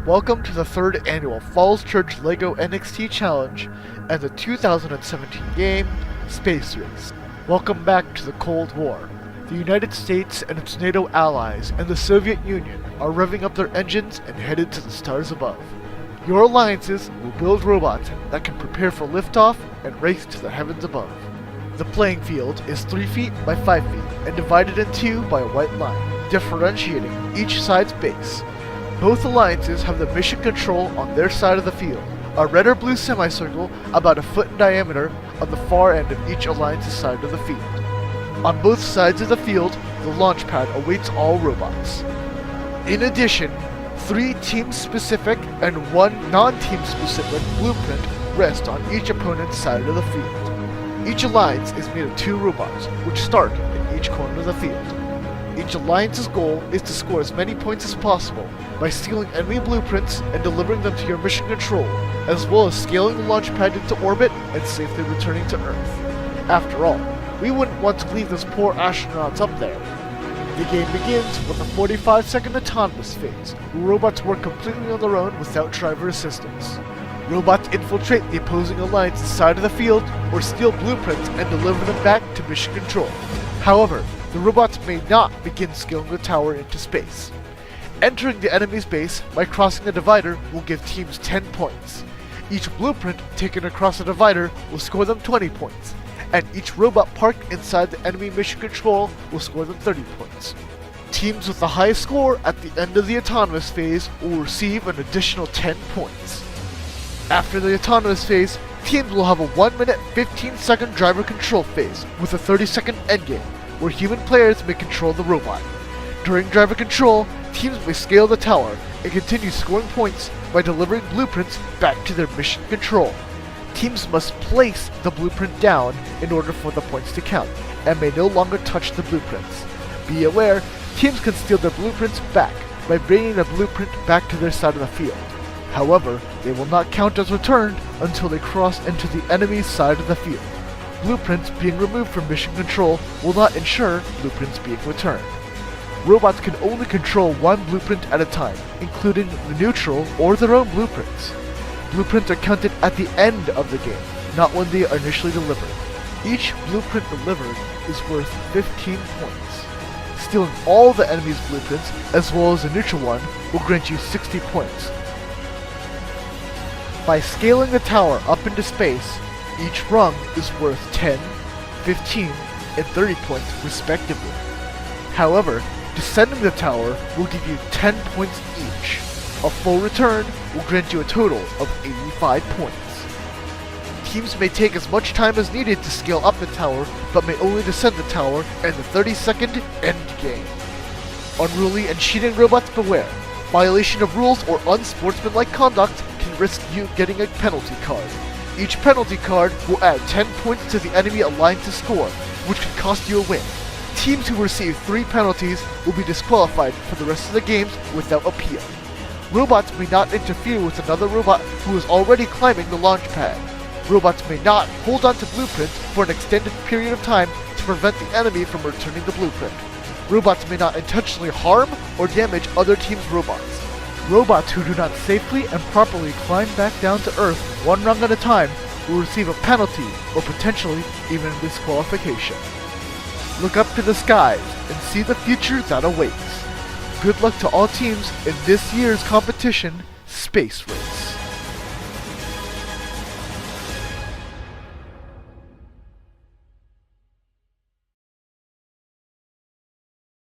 Welcome to the 3rd annual Falls Church LEGO NXT Challenge and the 2017 game, Space Race. Welcome back to the Cold War. The United States and its NATO allies and the Soviet Union are revving up their engines and headed to the stars above. Your alliances will build robots that can prepare for liftoff and race to the heavens above. The playing field is 3 feet by 5 feet and divided in two by a white line, differentiating each side's base. Both alliances have the mission control on their side of the field, a red or blue semicircle about a foot in diameter on the far end of each alliance's side of the field. On both sides of the field, the launch pad awaits all robots. In addition, 3 team-specific and 1 non-team-specific blueprint rest on each opponent's side of the field. Each alliance is made of 2 robots, which start in each corner of the field. Each alliance's goal is to score as many points as possible by stealing enemy blueprints and delivering them to your mission control, as well as scaling the launch pad into orbit and safely returning to Earth. After all, we wouldn't want to leave those poor astronauts up there. The game begins with a 45-second autonomous phase, where robots work completely on their own without driver assistance. Robots infiltrate the opposing alliance's side of the field or steal blueprints and deliver them back to mission control. However, the robots may not begin scaling the tower into space. Entering the enemy's base by crossing a divider will give teams 10 points. Each blueprint taken across a divider will score them 20 points, and each robot parked inside the enemy mission control will score them 30 points. Teams with the highest score at the end of the autonomous phase will receive an additional 10 points. After the autonomous phase, teams will have a 1-minute 15-second driver control phase with a 30-second endgame, where human players may control the robot. During driver control, teams may scale the tower and continue scoring points by delivering blueprints back to their mission control. Teams must place the blueprint down in order for the points to count, and may no longer touch the blueprints. Be aware, teams can steal their blueprints back by bringing the blueprint back to their side of the field. However, they will not count as returned until they cross into the enemy's side of the field. Blueprints being removed from mission control will not ensure blueprints being returned. Robots can only control 1 blueprint at a time, including the neutral or their own blueprints. Blueprints are counted at the end of the game, not when they are initially delivered. Each blueprint delivered is worth 15 points. Stealing all the enemy's blueprints, as well as the neutral one, will grant you 60 points. By scaling the tower up into space, each rung is worth 10, 15, and 30 points respectively. However, descending the tower will give you 10 points each. A full return will grant you a total of 85 points. Teams may take as much time as needed to scale up the tower, but may only descend the tower in the 30-second end game. Unruly and cheating robots beware. Violation of rules or unsportsmanlike conduct can risk you getting a penalty card. Each penalty card will add 10 points to the enemy alliance's score, which could cost you a win. Teams who receive 3 penalties will be disqualified for the rest of the games without appeal. Robots may not interfere with another robot who is already climbing the launch pad. Robots may not hold on to blueprints for an extended period of time to prevent the enemy from returning the blueprint. Robots may not intentionally harm or damage other teams' robots. Robots who do not safely and properly climb back down to Earth 1 rung at a time will receive a penalty or potentially even disqualification. Look up to the skies and see the future that awaits. Good luck to all teams in this year's competition, Space Race.